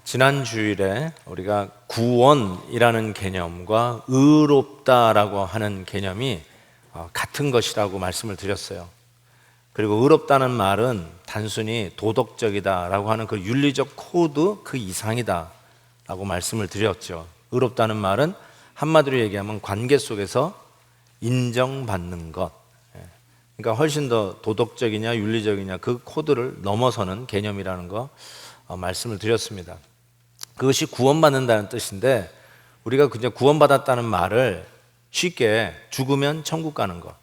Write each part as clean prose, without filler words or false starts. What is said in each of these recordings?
지난 주일에 우리가 구원이라는 개념과 의롭다라고 하는 개념이 같은 것이라고 말씀을 드렸어요. 그리고 의롭다는 말은 단순히 도덕적이다라고 하는 그 윤리적 코드 그 이상이다라고 말씀을 드렸죠. 의롭다는 말은 한마디로 얘기하면 관계 속에서 인정받는 것. 그러니까 훨씬 더 도덕적이냐 윤리적이냐 그 코드를 넘어서는 개념이라는 거 말씀을 드렸습니다. 그것이 구원받는다는 뜻인데, 우리가 그냥 구원받았다는 말을 쉽게 죽으면 천국 가는 것,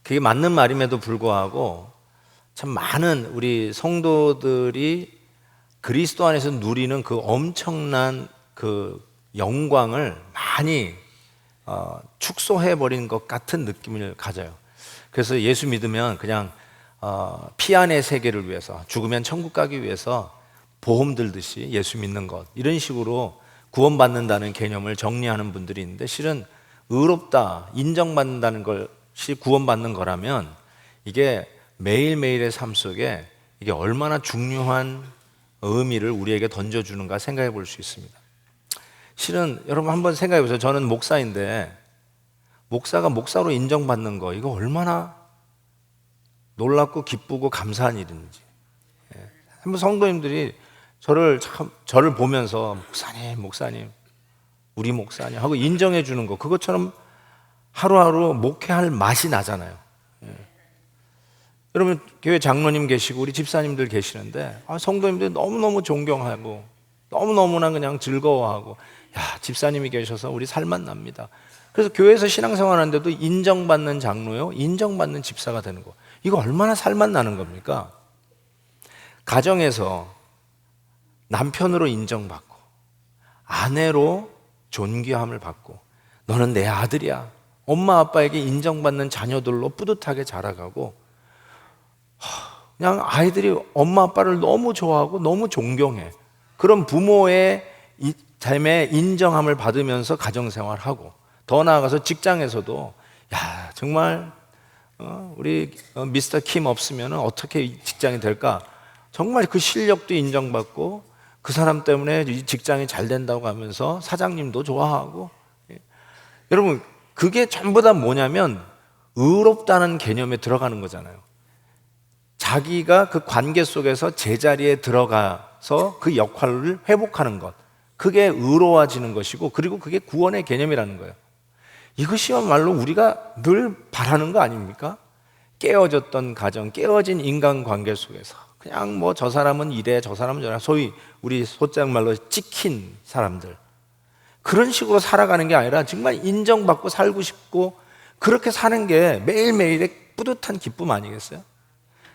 그게 맞는 말임에도 불구하고 참 많은 우리 성도들이 그리스도 안에서 누리는 그 엄청난 그 영광을 많이 축소해버린 것 같은 느낌을 가져요. 그래서 예수 믿으면 그냥 피 안의 세계를 위해서, 죽으면 천국 가기 위해서 보험 들듯이 예수 믿는 것, 이런 식으로 구원받는다는 개념을 정리하는 분들이 있는데, 실은 의롭다, 인정받는다는 것이 구원받는 거라면 이게 매일매일의 삶 속에 이게 얼마나 중요한 의미를 우리에게 던져주는가 생각해 볼 수 있습니다. 실은 여러분 한번 생각해 보세요. 저는 목사인데 목사가 목사로 인정받는 거, 이거 얼마나 놀랍고 기쁘고 감사한 일인지. 한번 성도님들이 저를 보면서 목사님, 우리 목사님 하고 인정해 주는 거, 그것처럼 하루하루 목회할 맛이 나잖아요. 여러분 교회 장로님 계시고 우리 집사님들 계시는데 성도님들이 너무너무 존경하고 너무너무나 그냥 즐거워하고, 야, 집사님이 계셔서 우리 살맛 납니다. 그래서 교회에서 신앙생활 하는데도 인정받는 장로요, 인정받는 집사가 되는 거, 이거 얼마나 살맛 나는 겁니까? 가정에서 남편으로 인정받고 아내로 존귀함을 받고, 너는 내 아들이야, 엄마 아빠에게 인정받는 자녀들로 뿌듯하게 자라가고, 그냥 아이들이 엄마 아빠를 너무 좋아하고 너무 존경해. 그런 부모의 삶에 인정함을 받으면서 가정생활하고, 더 나아가서 직장에서도 야, 정말 우리 미스터 킴 없으면 어떻게 직장이 될까, 정말 그 실력도 인정받고 그 사람 때문에 이 직장이 잘 된다고 하면서 사장님도 좋아하고. 여러분 그게 전부 다 뭐냐면 의롭다는 개념에 들어가는 거잖아요. 자기가 그 관계 속에서 제자리에 들어가서 그 역할을 회복하는 것, 그게 의로워지는 것이고, 그리고 그게 구원의 개념이라는 거예요. 이것이야말로 우리가 늘 바라는 거 아닙니까? 깨어졌던 가정, 깨어진 인간관계 속에서 그냥 뭐 저 사람은 이래 저 사람은 저래, 소위 우리 소장 말로 찍힌 사람들, 그런 식으로 살아가는 게 아니라 정말 인정받고 살고 싶고 그렇게 사는 게 매일매일의 뿌듯한 기쁨 아니겠어요?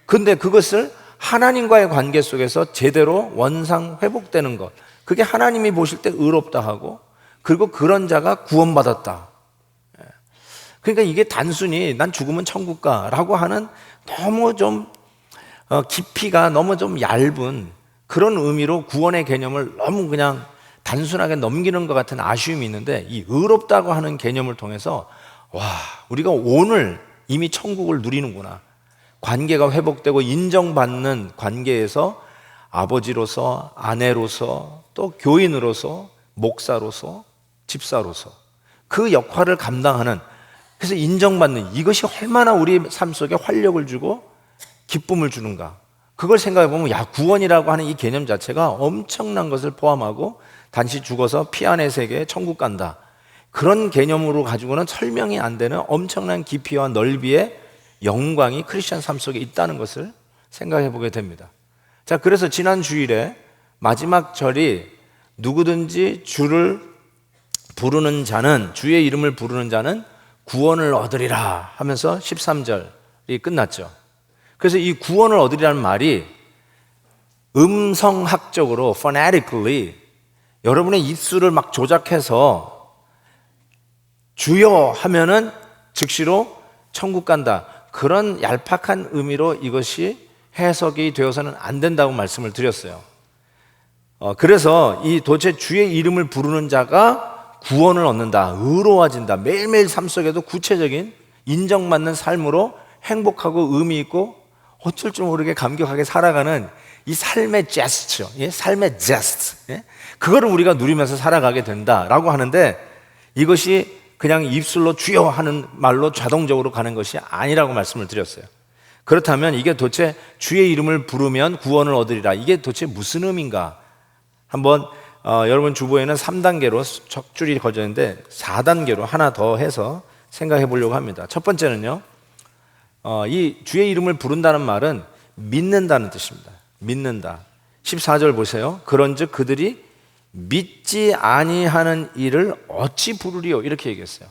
근데 그것을 하나님과의 관계 속에서 제대로 원상 회복되는 것, 그게 하나님이 보실 때 의롭다 하고, 그리고 그런 자가 구원받았다. 그러니까 이게 단순히 난 죽으면 천국 가라고 하는 너무 좀 깊이가 너무 좀 얇은 그런 의미로 구원의 개념을 너무 그냥 단순하게 넘기는 것 같은 아쉬움이 있는데, 이 의롭다고 하는 개념을 통해서 와, 우리가 오늘 이미 천국을 누리는구나, 관계가 회복되고 인정받는 관계에서 아버지로서, 아내로서, 또 교인으로서, 목사로서, 집사로서 그 역할을 감당하는, 그래서 인정받는 이것이 얼마나 우리 삶 속에 활력을 주고 기쁨을 주는가, 그걸 생각해 보면 야, 구원이라고 하는 이 개념 자체가 엄청난 것을 포함하고, 단지 죽어서 피 안의 세계에 천국 간다, 그런 개념으로 가지고는 설명이 안 되는 엄청난 깊이와 넓이의 영광이 크리스천 삶 속에 있다는 것을 생각해 보게 됩니다. 자, 그래서 지난 주일에 마지막 절이 누구든지 주를 부르는 자는, 주의 이름을 부르는 자는 구원을 얻으리라 하면서 13절이 끝났죠. 그래서 이 구원을 얻으리라는 말이 음성학적으로 phonetically 여러분의 입술을 막 조작해서 주여 하면은 즉시로 천국 간다, 그런 얄팍한 의미로 이것이 해석이 되어서는 안 된다고 말씀을 드렸어요. 그래서 이 도대체 주의 이름을 부르는 자가 구원을 얻는다, 의로워진다, 매일매일 삶 속에도 구체적인 인정받는 삶으로 행복하고 의미 있고 어쩔 줄 모르게 감격하게 살아가는 이 삶의 제스처, 삶의 제스트, 그거를 우리가 누리면서 살아가게 된다라고 하는데, 이것이 그냥 입술로 주여 하는 말로 자동적으로 가는 것이 아니라고 말씀을 드렸어요. 그렇다면 이게 도대체 주의 이름을 부르면 구원을 얻으리라, 이게 도대체 무슨 의미인가? 한번 여러분 주보에는 3단계로 적줄이 걸려 있는데 4단계로 하나 더 해서 생각해 보려고 합니다. 첫 번째는요, 이 주의 이름을 부른다는 말은 믿는다는 뜻입니다. 믿는다. 14절 보세요. 그런즉 그들이 믿지 아니하는 이를 어찌 부르리요? 이렇게 얘기했어요.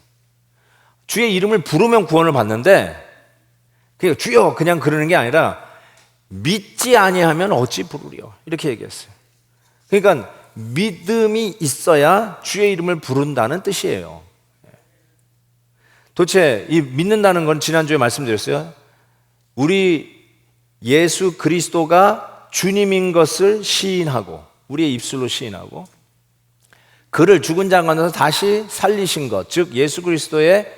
주의 이름을 부르면 구원을 받는데, 그러니까 주여 그냥 그러는 게 아니라 믿지 아니하면 어찌 부르리요? 이렇게 얘기했어요. 그러니까 믿음이 있어야 주의 이름을 부른다는 뜻이에요. 도대체 이 믿는다는 건 지난주에 말씀드렸어요. 우리 예수 그리스도가 주님인 것을 시인하고, 우리의 입술로 시인하고, 그를 죽은 자 가운데서 다시 살리신 것, 즉 예수 그리스도의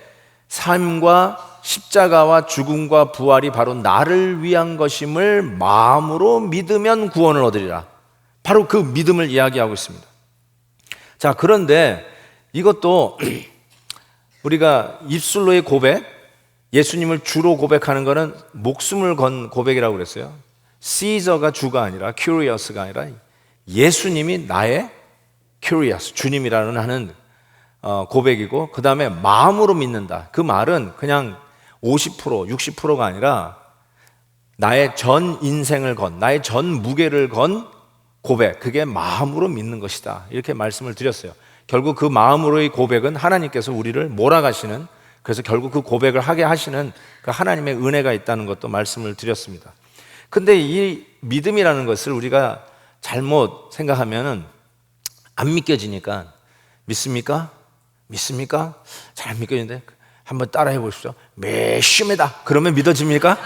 삶과 십자가와 죽음과 부활이 바로 나를 위한 것임을 마음으로 믿으면 구원을 얻으리라. 바로 그 믿음을 이야기하고 있습니다. 자, 그런데 이것도 우리가 입술로의 고백, 예수님을 주로 고백하는 것은 목숨을 건 고백이라고 그랬어요. 시저가 주가 아니라, 큐리어스가 아니라 예수님이 나의 큐리어스, 주님이라는 하는 고백이고, 그 다음에 마음으로 믿는다. 그 말은 그냥 50%, 60%가 아니라 나의 전 인생을 건, 나의 전 무게를 건 고백, 그게 마음으로 믿는 것이다, 이렇게 말씀을 드렸어요. 결국 그 마음으로의 고백은 하나님께서 우리를 몰아가시는, 그래서 결국 그 고백을 하게 하시는 그 하나님의 은혜가 있다는 것도 말씀을 드렸습니다. 근데 이 믿음이라는 것을 우리가 잘못 생각하면은 안 믿겨지니까, 믿습니까? 믿습니까? 잘 안 믿겨지는데 한번 따라해 보십시오. 메시메다 그러면 믿어집니까?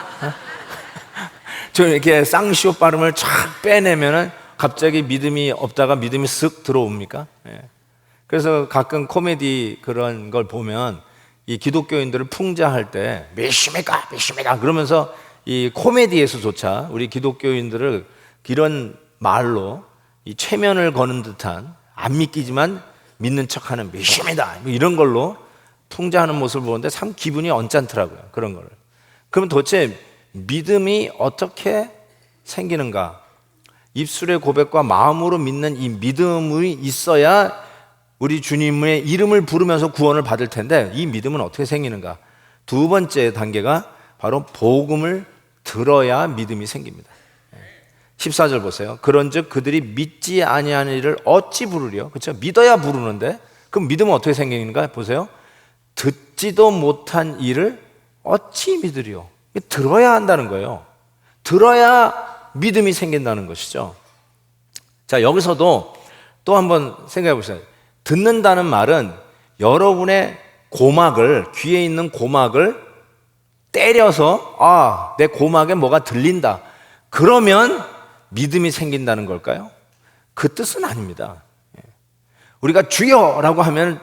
저 이렇게 쌍시오 발음을 쫙 빼내면은 갑자기 믿음이 없다가 믿음이 쓱 들어옵니까? 그래서 가끔 코미디 그런 걸 보면 이 기독교인들을 풍자할 때 메시메가 메시메가 그러면서 이 코미디에서조차 우리 기독교인들을 이런 말로 이 최면을 거는 듯한, 안 믿기지만 믿는 척하는 메시메다 이런 걸로 풍자하는 모습을 보는데 참 기분이 언짢더라고요. 그런 거를. 그럼 도대체 믿음이 어떻게 생기는가? 입술의 고백과 마음으로 믿는 이 믿음이 있어야 우리 주님의 이름을 부르면서 구원을 받을 텐데, 이 믿음은 어떻게 생기는가? 두 번째 단계가 바로 복음을 들어야 믿음이 생깁니다. 14절 보세요. 그런즉 그들이 믿지 아니하는 일을 어찌 부르리요? 그렇죠? 믿어야 부르는데, 그럼 믿음은 어떻게 생기는가? 보세요. 듣지도 못한 일을 어찌 믿으리요? 들어야 한다는 거예요. 들어야 믿음이 생긴다는 것이죠. 자, 여기서도 또 한번 생각해 보세요. 듣는다는 말은 여러분의 고막을, 귀에 있는 고막을 때려서 내 고막에 뭐가 들린다, 그러면 믿음이 생긴다는 걸까요? 그 뜻은 아닙니다. 우리가 주여라고 하면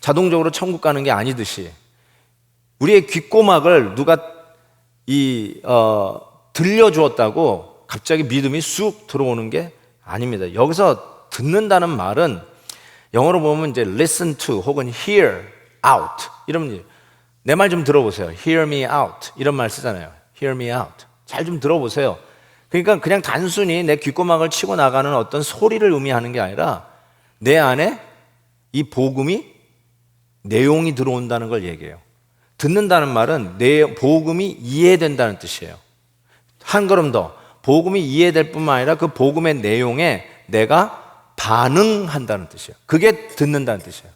자동적으로 천국 가는 게 아니듯이, 우리의 귓고막을 누가 들려주었다고 갑자기 믿음이 쑥 들어오는 게 아닙니다. 여기서 듣는다는 말은 영어로 보면 이제 listen to 혹은 hear out, 이러면 내 말 좀 들어보세요. hear me out 이런 말 쓰잖아요. hear me out, 잘 좀 들어보세요. 그러니까 그냥 단순히 내 귓고막을 치고 나가는 어떤 소리를 의미하는 게 아니라 내 안에 이 복음이, 내용이 들어온다는 걸 얘기해요. 듣는다는 말은 내 복음이 이해된다는 뜻이에요. 한 걸음 더, 복음이 이해될 뿐만 아니라 그 복음의 내용에 내가 반응한다는 뜻이에요. 그게 듣는다는 뜻이에요.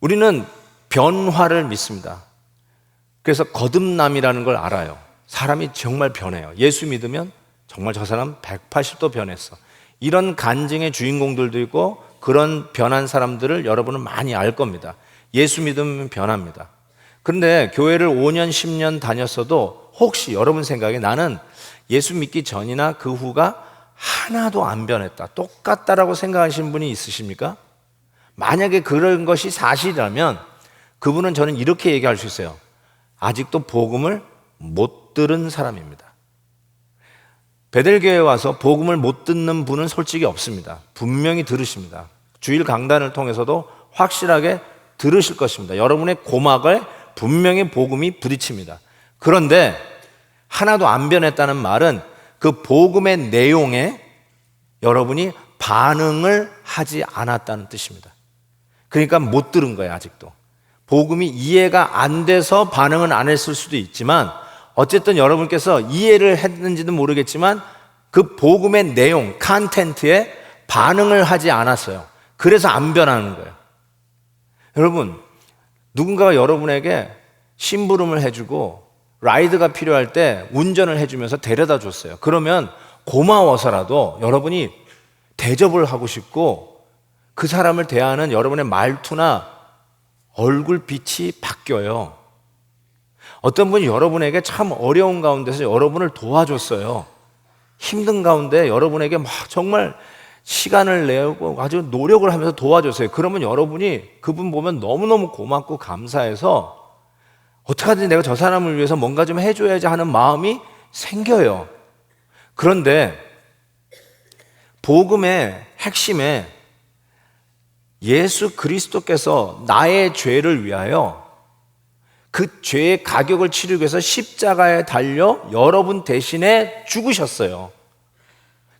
우리는 변화를 믿습니다. 그래서 거듭남이라는 걸 알아요. 사람이 정말 변해요. 예수 믿으면 정말 저 사람 180도 변했어, 이런 간증의 주인공들도 있고, 그런 변한 사람들을 여러분은 많이 알 겁니다. 예수 믿으면 변합니다. 그런데 교회를 5년 10년 다녔어도 혹시 여러분 생각에 나는 예수 믿기 전이나 그 후가 하나도 안 변했다, 똑같다라고 생각하시는 분이 있으십니까? 만약에 그런 것이 사실이라면 그분은, 저는 이렇게 얘기할 수 있어요. 아직도 복음을 못 들은 사람입니다. 베델교회에 와서 복음을 못 듣는 분은 솔직히 없습니다. 분명히 들으십니다. 주일 강단을 통해서도 확실하게 들으실 것입니다. 여러분의 고막을 분명히 복음이 부딪힙니다. 그런데 하나도 안 변했다는 말은 그 복음의 내용에 여러분이 반응을 하지 않았다는 뜻입니다. 그러니까 못 들은 거예요, 아직도. 복음이 이해가 안 돼서 반응은 안 했을 수도 있지만 어쨌든 여러분께서 이해를 했는지는 모르겠지만 그 복음의 내용, 컨텐츠에 반응을 하지 않았어요. 그래서 안 변하는 거예요. 여러분, 누군가가 여러분에게 심부름을 해주고 라이드가 필요할 때 운전을 해주면서 데려다 줬어요. 그러면 고마워서라도 여러분이 대접을 하고 싶고 그 사람을 대하는 여러분의 말투나 얼굴빛이 바뀌어요. 어떤 분이 여러분에게 참 어려운 가운데서 여러분을 도와줬어요. 힘든 가운데 여러분에게 막 정말 시간을 내고 아주 노력을 하면서 도와줬어요. 그러면 여러분이 그분 보면 너무너무 고맙고 감사해서 어떡하든지 내가 저 사람을 위해서 뭔가 좀 해줘야지 하는 마음이 생겨요. 그런데 복음의 핵심에 예수 그리스도께서 나의 죄를 위하여 그 죄의 가격을 치르기 위해서 십자가에 달려 여러분 대신에 죽으셨어요.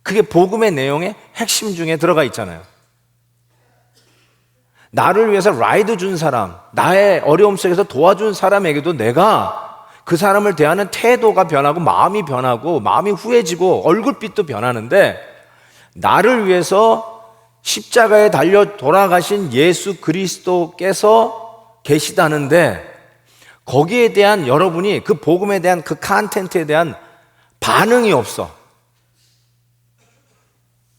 그게 복음의 내용의 핵심 중에 들어가 있잖아요. 나를 위해서 라이드 준 사람, 나의 어려움 속에서 도와준 사람에게도 내가 그 사람을 대하는 태도가 변하고 마음이 후해지고 얼굴빛도 변하는데 나를 위해서 십자가에 달려 돌아가신 예수 그리스도께서 계시다는데 거기에 대한 여러분이 그 복음에 대한 그 컨텐츠에 대한 반응이 없어.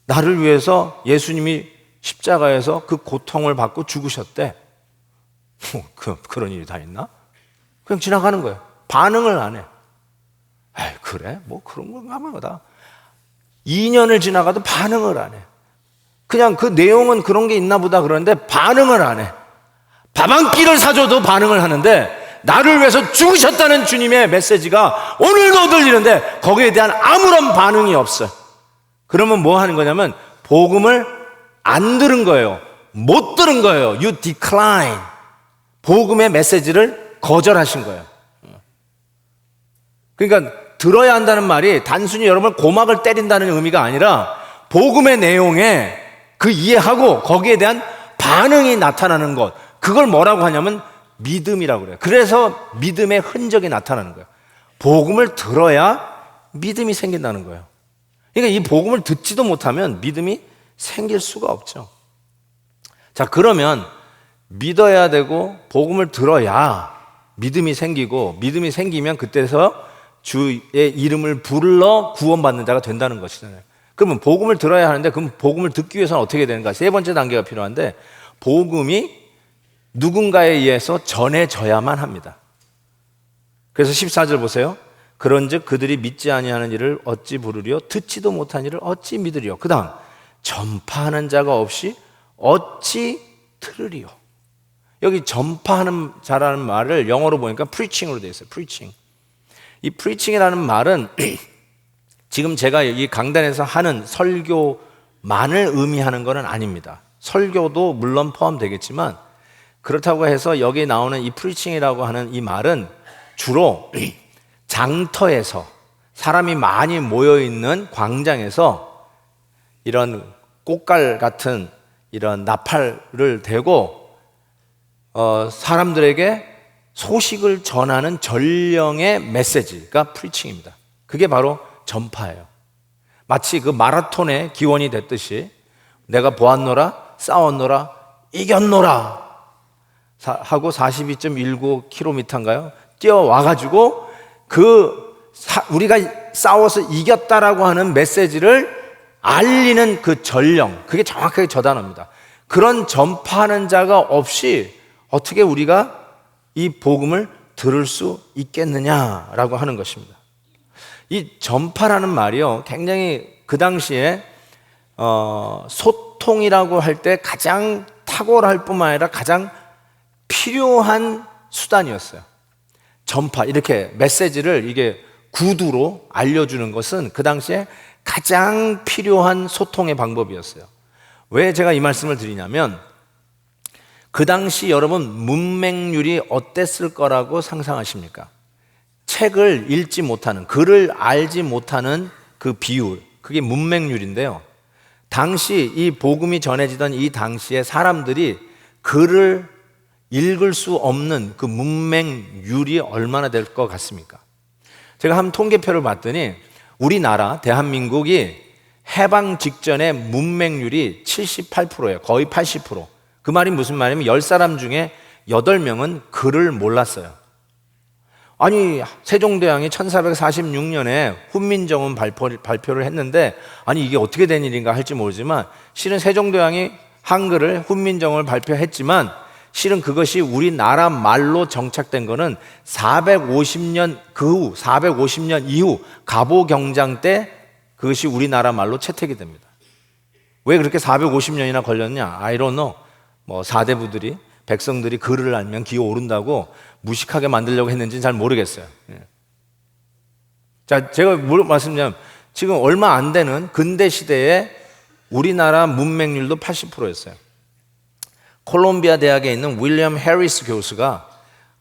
나를 위해서 예수님이 십자가에서 그 고통을 받고 죽으셨대. 그런 일이 다 있나? 그냥 지나가는 거예요. 반응을 안 해. 에이, 그래? 뭐 그런 건가 보다. 2년을 지나가도 반응을 안 해. 그냥 그 내용은 그런 게 있나 보다 그러는데 반응을 안 해. 밥 한 끼를 사줘도 반응을 하는데 나를 위해서 죽으셨다는 주님의 메시지가 오늘도 들리는데 거기에 대한 아무런 반응이 없어요. 그러면 뭐 하는 거냐면 복음을 안 들은 거예요. 못 들은 거예요. You decline. 복음의 메시지를 거절하신 거예요. 그러니까 들어야 한다는 말이 단순히 여러분 고막을 때린다는 의미가 아니라 복음의 내용에 그 이해하고 거기에 대한 반응이 나타나는 것, 그걸 뭐라고 하냐면 믿음이라고 그래요. 그래서 믿음의 흔적이 나타나는 거예요. 복음을 들어야 믿음이 생긴다는 거예요. 그러니까 이 복음을 듣지도 못하면 믿음이 생길 수가 없죠. 자, 그러면 믿어야 되고 복음을 들어야 믿음이 생기고 믿음이 생기면 그때서 주의 이름을 불러 구원받는 자가 된다는 것이잖아요. 그러면 복음을 들어야 하는데 그럼 복음을 듣기 위해서는 어떻게 되는가? 세 번째 단계가 필요한데 복음이 누군가에 의해서 전해져야만 합니다. 그래서 14절 보세요. 그런즉 그들이 믿지 아니하는 일을 어찌 부르리요? 듣지도 못한 일을 어찌 믿으리요? 그 다음 전파하는 자가 없이 어찌 들으리요? 여기 전파하는 자라는 말을 영어로 보니까 preaching으로 되어 있어요. preaching. 이 preaching이라는 말은 지금 제가 이 강단에서 하는 설교만을 의미하는 것은 아닙니다. 설교도 물론 포함되겠지만 그렇다고 해서 여기 나오는 이 preaching이라고 하는 이 말은 주로 장터에서 사람이 많이 모여있는 광장에서 이런 꽃갈 같은 이런 나팔을 대고 사람들에게 소식을 전하는 전령의 메시지가 프리칭입니다. 그게 바로 전파예요. 마치 그 마라톤의 기원이 됐듯이 내가 보았노라, 싸웠노라, 이겼노라 하고 42.19km인가요? 뛰어와가지고 우리가 싸워서 이겼다라고 하는 메시지를 알리는 그 전령, 그게 정확하게 저 단어입니다. 그런 전파하는 자가 없이 어떻게 우리가 이 복음을 들을 수 있겠느냐라고 하는 것입니다. 이 전파라는 말이요, 굉장히 그 당시에 소통이라고 할 때 가장 탁월할 뿐만 아니라 가장 필요한 수단이었어요. 전파, 이렇게 메시지를 이게 구두로 알려주는 것은 그 당시에 가장 필요한 소통의 방법이었어요. 왜 제가 이 말씀을 드리냐면, 그 당시 여러분 문맹률이 어땠을 거라고 상상하십니까? 책을 읽지 못하는, 글을 알지 못하는 그 비율, 그게 문맹률인데요. 당시 이 복음이 전해지던 이 당시에 사람들이 글을 읽을 수 없는 그 문맹률이 얼마나 될 것 같습니까? 제가 한 통계표를 봤더니 우리나라 대한민국이 해방 직전에 문맹률이 78%예요. 거의 80%. 그 말이 무슨 말이냐면 10사람 중에 8명은 글을 몰랐어요. 아니, 세종대왕이 1446년에 훈민정음 발표를 했는데, 아니 이게 어떻게 된 일인가 할지 모르지만, 실은 세종대왕이 한글을 훈민정음을 발표했지만 실은 그것이 우리나라 말로 정착된 거는 450년 그 후, 450년 이후 갑오경장 때 그것이 우리나라 말로 채택이 됩니다. 왜 그렇게 450년이나 걸렸냐? I don't know. 뭐 사대부들이, 백성들이 글을 알면 기어오른다고 무식하게 만들려고 했는지는 잘 모르겠어요. 자, 제가 뭘 말씀드리냐면, 지금 얼마 안 되는 근대 시대에 우리나라 문맹률도 80%였어요. 콜롬비아 대학에 있는 윌리엄 해리스 교수가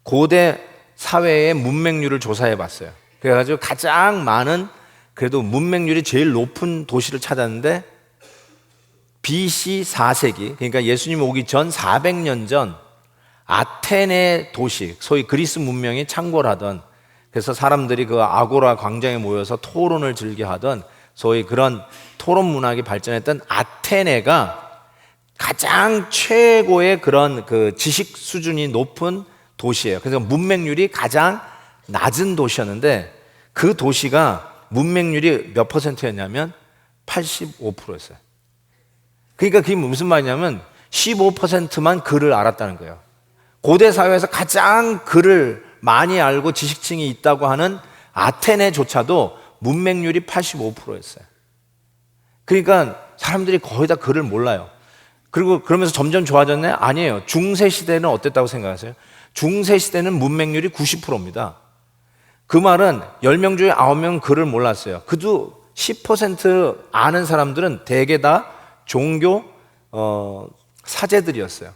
고대 사회의 문맹률을 조사해 봤어요. 그래가지고 가장 많은, 그래도 문맹률이 제일 높은 도시를 찾았는데, BC 4세기, 그러니까 예수님 오기 전 400년 전 아테네 도시, 소위 그리스 문명이 창궐하던, 그래서 사람들이 그 아고라 광장에 모여서 토론을 즐겨하던 소위 그런 토론 문학이 발전했던 아테네가 가장 최고의 그런 그 지식 수준이 높은 도시예요. 그래서 문맹률이 가장 낮은 도시였는데, 그 도시가 문맹률이 몇 퍼센트였냐면 85%였어요. 그러니까 그게 무슨 말이냐면 15%만 글을 알았다는 거예요. 고대 사회에서 가장 글을 많이 알고 지식층이 있다고 하는 아테네조차도 문맹률이 85%였어요. 그러니까 사람들이 거의 다 글을 몰라요. 그리고 그러면서 점점 좋아졌네? 아니에요. 중세 시대는 어땠다고 생각하세요? 중세 시대는 문맹률이 90%입니다. 그 말은 10명 중에 9명은 글을 몰랐어요. 그도 10% 아는 사람들은 대개 다 종교 사제들이었어요.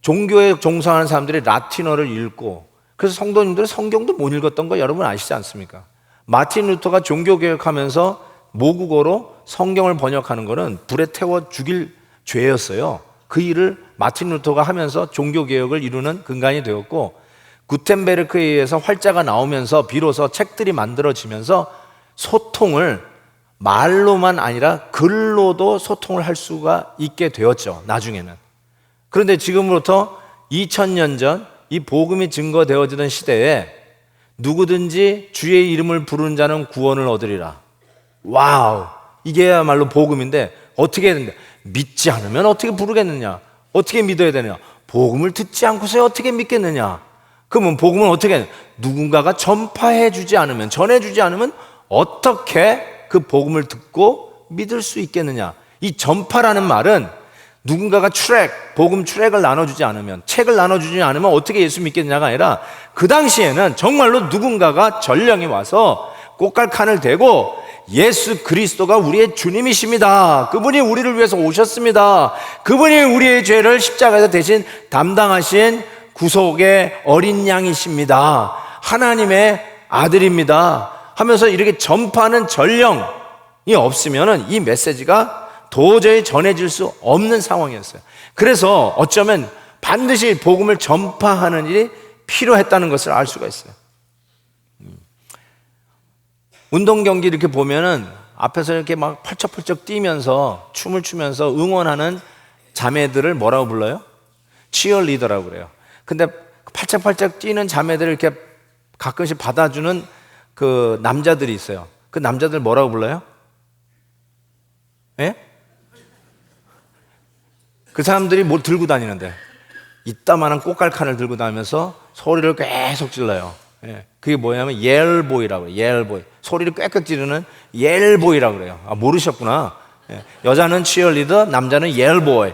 종교에 종사하는 사람들이 라틴어를 읽고, 그래서 성도님들은 성경도 못 읽었던 거 여러분 아시지 않습니까? 마틴 루터가 종교개혁하면서 모국어로 성경을 번역하는 거는 불에 태워 죽일 죄였어요. 그 일을 마틴 루터가 하면서 종교개혁을 이루는 근간이 되었고, 구텐베르크에 의해서 활자가 나오면서 비로소 책들이 만들어지면서 소통을 말로만 아니라 글로도 소통을 할 수가 있게 되었죠, 나중에는. 그런데 지금으로부터 2000년 전 이 복음이 증거되어지던 시대에 누구든지 주의 이름을 부르는 자는 구원을 얻으리라. 와우, 이게야말로 복음인데 어떻게 해야 되는데, 믿지 않으면 어떻게 부르겠느냐? 어떻게 믿어야 되느냐? 복음을 듣지 않고서 어떻게 믿겠느냐? 그러면 복음은 어떻게 해야 되느냐? 누군가가 전파해 주지 않으면, 전해 주지 않으면 어떻게 그 복음을 듣고 믿을 수 있겠느냐? 이 전파라는 말은 누군가가 복음 트랙을 나눠주지 않으면, 책을 나눠주지 않으면 어떻게 예수 믿겠느냐가 아니라, 그 당시에는 정말로 누군가가 전령이 와서 꽃갈칸을 대고 예수 그리스도가 우리의 주님이십니다. 그분이 우리를 위해서 오셨습니다. 그분이 우리의 죄를 십자가에서 대신 담당하신 구속의 어린 양이십니다. 하나님의 아들입니다. 하면서 이렇게 전파하는 전령이 없으면 이 메시지가 도저히 전해질 수 없는 상황이었어요. 그래서 어쩌면 반드시 복음을 전파하는 일이 필요했다는 것을 알 수가 있어요. 운동 경기 이렇게 보면은 앞에서 이렇게 막 펄쩍펄쩍 뛰면서 춤을 추면서 응원하는 자매들을 뭐라고 불러요? 치어리더라고 그래요. 근데 팔짝팔짝 뛰는 자매들을 이렇게 가끔씩 받아주는 그 남자들이 있어요. 그 남자들 뭐라고 불러요? 예? 그 사람들이 뭘 들고 다니는데, 이따만한 꽃갈칸을 들고 다니면서 소리를 계속 질러요. 예. 그게 뭐냐면 옐보이라고 해요. 옐보이. 소리를 꽥꽥 지르는 옐보이라고 그래요. 아, 모르셨구나. 예. 여자는 치어리더, 남자는 옐보이.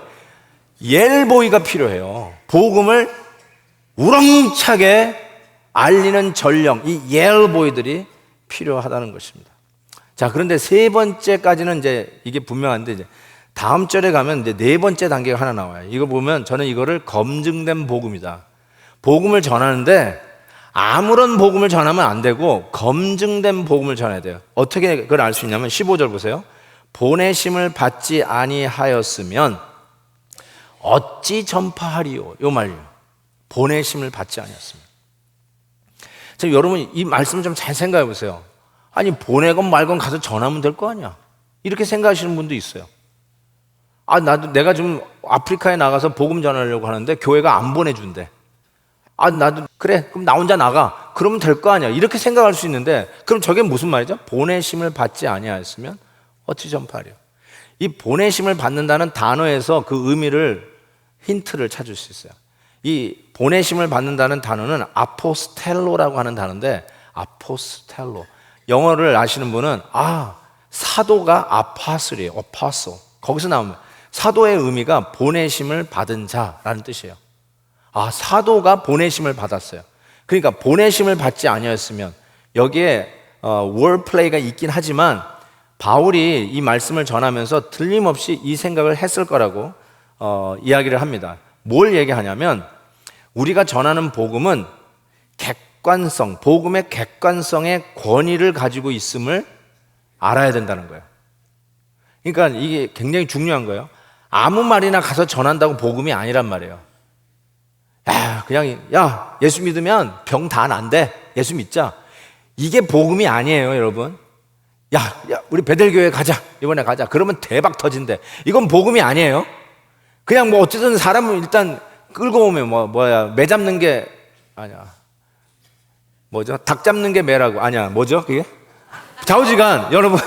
옐보이가 필요해요. 복음을 우렁차게 알리는 전령, 이 예얼보이들이 필요하다는 것입니다. 자, 그런데 세 번째까지는 이제 이게 분명한데, 이제 다음 절에 가면 이제 네 번째 단계가 하나 나와요. 이거 보면 저는 이거를 검증된 복음이다. 복음을 전하는데 아무런 복음을 전하면 안 되고 검증된 복음을 전해야 돼요. 어떻게 그걸 알 수 있냐면 15절 보세요. 보내심을 받지 아니하였으면 어찌 전파하리요? 요 말이에요. 보내심을 받지 아니하였으면. 자, 여러분 이 말씀 좀 잘 생각해 보세요. 아니 보내건 말건 가서 전하면 될 거 아니야. 이렇게 생각하시는 분도 있어요. 아, 내가 좀 아프리카에 나가서 복음 전하려고 하는데 교회가 안 보내준대. 아, 나도 그래 그럼 나 혼자 나가. 그러면 될 거 아니야. 이렇게 생각할 수 있는데, 그럼 저게 무슨 말이죠? 보내심을 받지 아니하였으면 어찌 전파하리요? 이 보내심을 받는다는 단어에서 그 의미를, 힌트를 찾을 수 있어요. 이 보내심을 받는다는 단어는 아포스텔로라고 하는 단어인데, 아포스텔로, 영어를 아시는 분은 사도가 아파슬이에요. 아파슬. 거기서 나오면 사도의 의미가 보내심을 받은 자라는 뜻이에요. 사도가 보내심을 받았어요. 그러니까 보내심을 받지 아니었으면, 여기에 월플레이가 있긴 하지만 바울이 이 말씀을 전하면서 틀림없이 이 생각을 했을 거라고 이야기를 합니다. 뭘 얘기하냐면, 우리가 전하는 복음은 객관성, 복음의 객관성의 권위를 가지고 있음을 알아야 된다는 거예요. 그러니까 이게 굉장히 중요한 거예요. 아무 말이나 가서 전한다고 복음이 아니란 말이에요. 그냥 예수 믿으면 병 다 난대. 예수 믿자. 이게 복음이 아니에요, 여러분. 우리 베델교회 가자. 이번에 가자. 그러면 대박 터진대. 이건 복음이 아니에요. 그냥 뭐 어쨌든 사람은 일단 끌고 오면 매 잡는 게 아니야. 뭐죠? 닭 잡는 게 매라고. 아니야. 뭐죠? 그게? 좌우지간 여러분.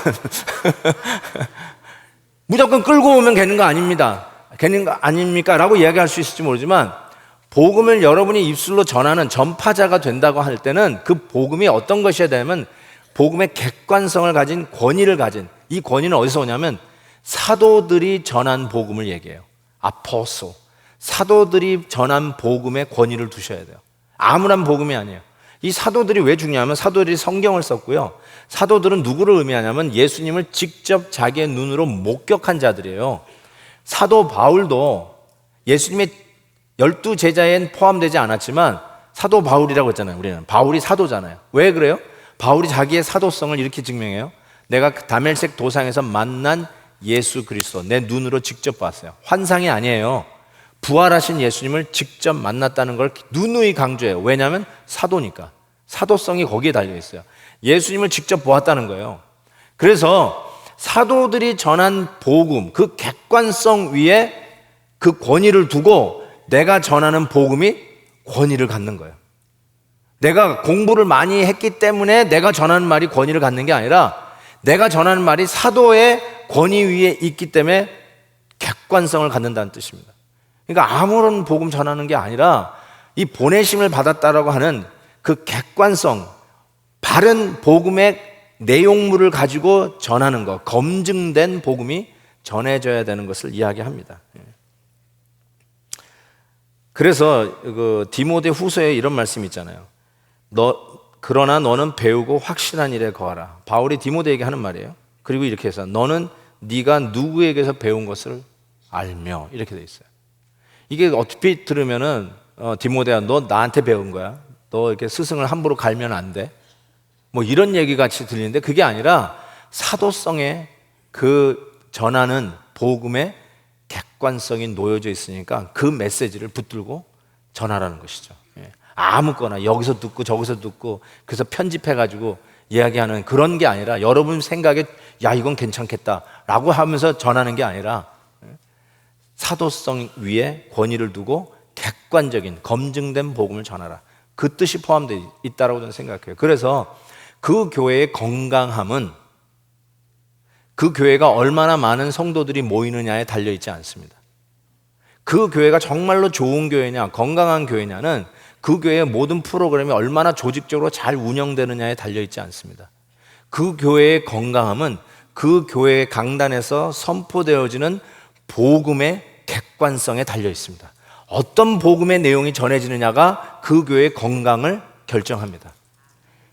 무조건 끌고 오면 되는 거 아닙니다. 되는 거 아닙니까? 라고 이야기할 수 있을지 모르지만, 복음을 여러분이 입술로 전하는 전파자가 된다고 할 때는 그 복음이 어떤 것이어야 되냐면, 복음의 객관성을 가진, 권위를 가진, 이 권위는 어디서 오냐면 사도들이 전한 복음을 얘기해요. 아포스토. 사도들이 전한 복음의 권위를 두셔야 돼요. 아무런 복음이 아니에요. 이 사도들이 왜 중요하면, 사도들이 성경을 썼고요. 사도들은 누구를 의미하냐면 예수님을 직접 자기의 눈으로 목격한 자들이에요. 사도 바울도 예수님의 12제자엔 포함되지 않았지만 사도 바울이라고 했잖아요. 우리는 바울이 사도잖아요. 왜 그래요? 바울이 자기의 사도성을 이렇게 증명해요. 내가 다멜섹 도상에서 만난 예수 그리스도, 내 눈으로 직접 봤어요. 환상이 아니에요. 부활하신 예수님을 직접 만났다는 걸 누누이 강조해요. 왜냐하면 사도니까. 사도성이 거기에 달려 있어요. 예수님을 직접 보았다는 거예요. 그래서 사도들이 전한 복음, 그 객관성 위에 그 권위를 두고 내가 전하는 복음이 권위를 갖는 거예요. 내가 공부를 많이 했기 때문에 내가 전하는 말이 권위를 갖는 게 아니라, 내가 전하는 말이 사도의 권위 위에 있기 때문에 객관성을 갖는다는 뜻입니다. 그러니까 아무런 복음 전하는 게 아니라 이 보내심을 받았다라고 하는 그 객관성, 바른 복음의 내용물을 가지고 전하는 것, 검증된 복음이 전해져야 되는 것을 이야기합니다. 그래서 그 디모데 후서에 이런 말씀이 있잖아요. 그러나 너는 배우고 확실한 일에 거하라. 바울이 디모데에게 하는 말이에요. 그리고 이렇게 해서 너는 네가 누구에게서 배운 것을 알며, 이렇게 돼 있어요. 이게 어떻게 들으면은 디모데야, 너 나한테 배운 거야. 너 이렇게 스승을 함부로 갈면 안 돼. 뭐 이런 얘기 같이 들리는데, 그게 아니라 사도성에 그 전하는 복음의 객관성이 놓여져 있으니까 그 메시지를 붙들고 전하라는 것이죠. 아무거나 여기서 듣고 저기서 듣고 그래서 편집해가지고 이야기하는 그런 게 아니라, 여러분 생각에 이건 괜찮겠다라고 하면서 전하는 게 아니라 사도성 위에 권위를 두고 객관적인 검증된 복음을 전하라. 그 뜻이 포함되어 있다고 저는 생각해요. 그래서 그 교회의 건강함은 그 교회가 얼마나 많은 성도들이 모이느냐에 달려있지 않습니다. 그 교회가 정말로 좋은 교회냐, 건강한 교회냐는 그 교회의 모든 프로그램이 얼마나 조직적으로 잘 운영되느냐에 달려있지 않습니다. 그 교회의 건강함은 그 교회의 강단에서 선포되어지는 복음의 객관성에 달려있습니다. 어떤 복음의 내용이 전해지느냐가 그 교회의 건강을 결정합니다.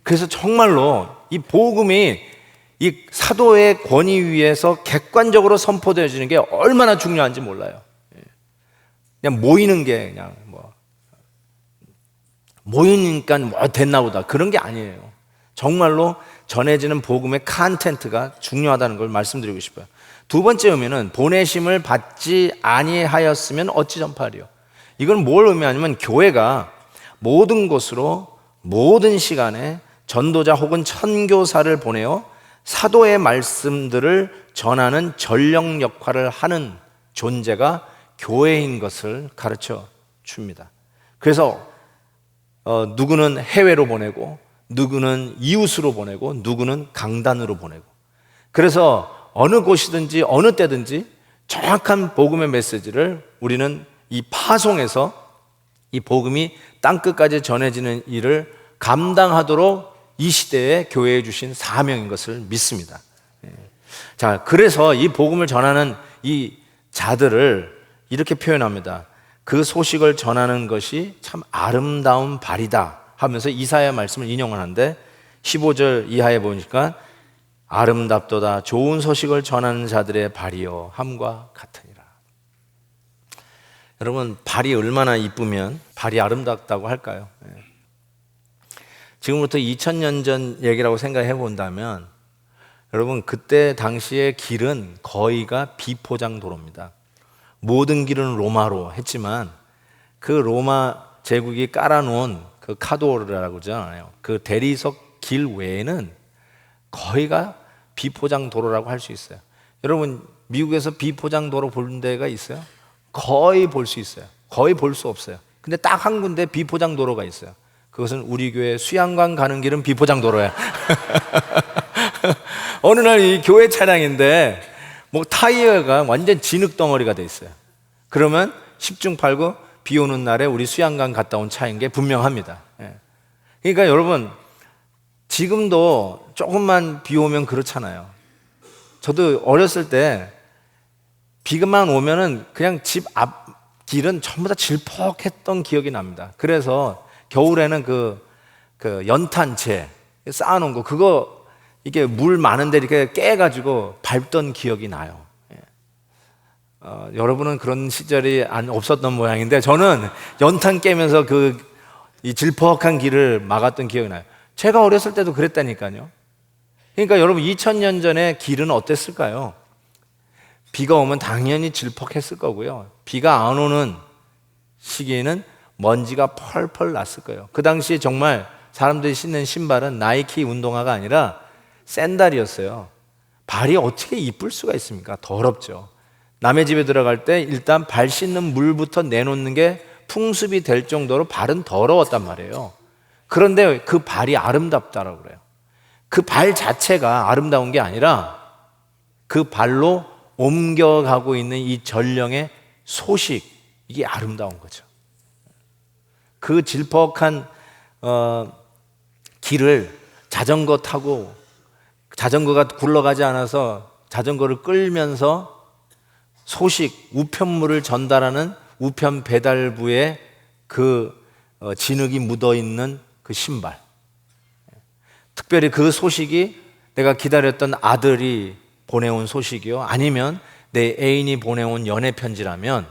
그래서 정말로 이 복음이 이 사도의 권위 위에서 객관적으로 선포되어지는 게 얼마나 중요한지 몰라요. 그냥 모이는 게 그냥 모이니까 됐나 보다 그런 게 아니에요. 정말로 전해지는 복음의 컨텐츠가 중요하다는 걸 말씀드리고 싶어요. 두 번째 의미는 보내심을 받지 아니하였으면 어찌 전파하리요. 이건 뭘 의미하냐면 교회가 모든 곳으로 모든 시간에 전도자 혹은 선교사를 보내어 사도의 말씀들을 전하는 전령 역할을 하는 존재가 교회인 것을 가르쳐 줍니다. 그래서 누구는 해외로 보내고 누구는 이웃으로 보내고 누구는 강단으로 보내고, 그래서 어느 곳이든지 어느 때든지 정확한 복음의 메시지를 우리는 이 파송에서 이 복음이 땅끝까지 전해지는 일을 감당하도록 이 시대에 교회에 주신 사명인 것을 믿습니다. 자, 그래서 이 복음을 전하는 이 자들을 이렇게 표현합니다. 그 소식을 전하는 것이 참 아름다운 발이다 하면서 이사야 말씀을 인용하는데 15절 이하에 보니까 아름답도다 좋은 소식을 전하는 자들의 발이여 함과 같으니라. 여러분, 발이 얼마나 이쁘면 발이 아름답다고 할까요? 지금부터 2000년 전 얘기라고 생각해 본다면 여러분, 그때 당시의 길은 거의가 비포장 도로입니다. 모든 길은 로마로 했지만 그 로마 제국이 깔아놓은 그 카도르라고 하잖아요. 그 대리석 길 외에는 거의가 비포장 도로라고 할 수 있어요. 여러분, 미국에서 비포장 도로 본 데가 있어요? 거의 볼 수 있어요. 거의 볼 수 없어요. 근데 딱 한 군데 비포장 도로가 있어요. 그것은 우리 교회 수양관 가는 길은 비포장 도로야. 어느 날 이 교회 차량인데 타이어가 완전 진흙 덩어리가 돼 있어요. 그러면 10중 8구 비 오는 날에 우리 수양관 갔다 온 차인 게 분명합니다. 그러니까 여러분, 지금도 조금만 비 오면 그렇잖아요. 저도 어렸을 때 비만 오면은 그냥 집 앞 길은 전부 다 질퍽했던 기억이 납니다. 그래서 겨울에는 그 연탄재 쌓아놓은 거, 그거 이게 물 많은데 이렇게 깨가지고 밟던 기억이 나요. 여러분은 그런 시절이 없었던 모양인데 저는 연탄 깨면서 이 질퍽한 길을 막았던 기억이 나요. 제가 어렸을 때도 그랬다니까요. 그러니까 여러분, 2000년 전에 길은 어땠을까요? 비가 오면 당연히 질퍽했을 거고요. 비가 안 오는 시기에는 먼지가 펄펄 났을 거예요. 그 당시에 정말 사람들이 신는 신발은 나이키 운동화가 아니라 샌들이었어요. 발이 어떻게 이쁠 수가 있습니까? 더럽죠. 남의 집에 들어갈 때 일단 발 씻는 물부터 내놓는 게 풍습이 될 정도로 발은 더러웠단 말이에요. 그런데 그 발이 아름답다라고 그래요. 그 발 자체가 아름다운 게 아니라 그 발로 옮겨가고 있는 이 전령의 소식, 이게 아름다운 거죠. 그 질퍽한 길을 자전거 타고, 자전거가 굴러가지 않아서 자전거를 끌면서 소식, 우편물을 전달하는 우편 배달부의 그 진흙이 묻어있는 그 신발, 특별히 그 소식이 내가 기다렸던 아들이 보내온 소식이요, 아니면 내 애인이 보내온 연애 편지라면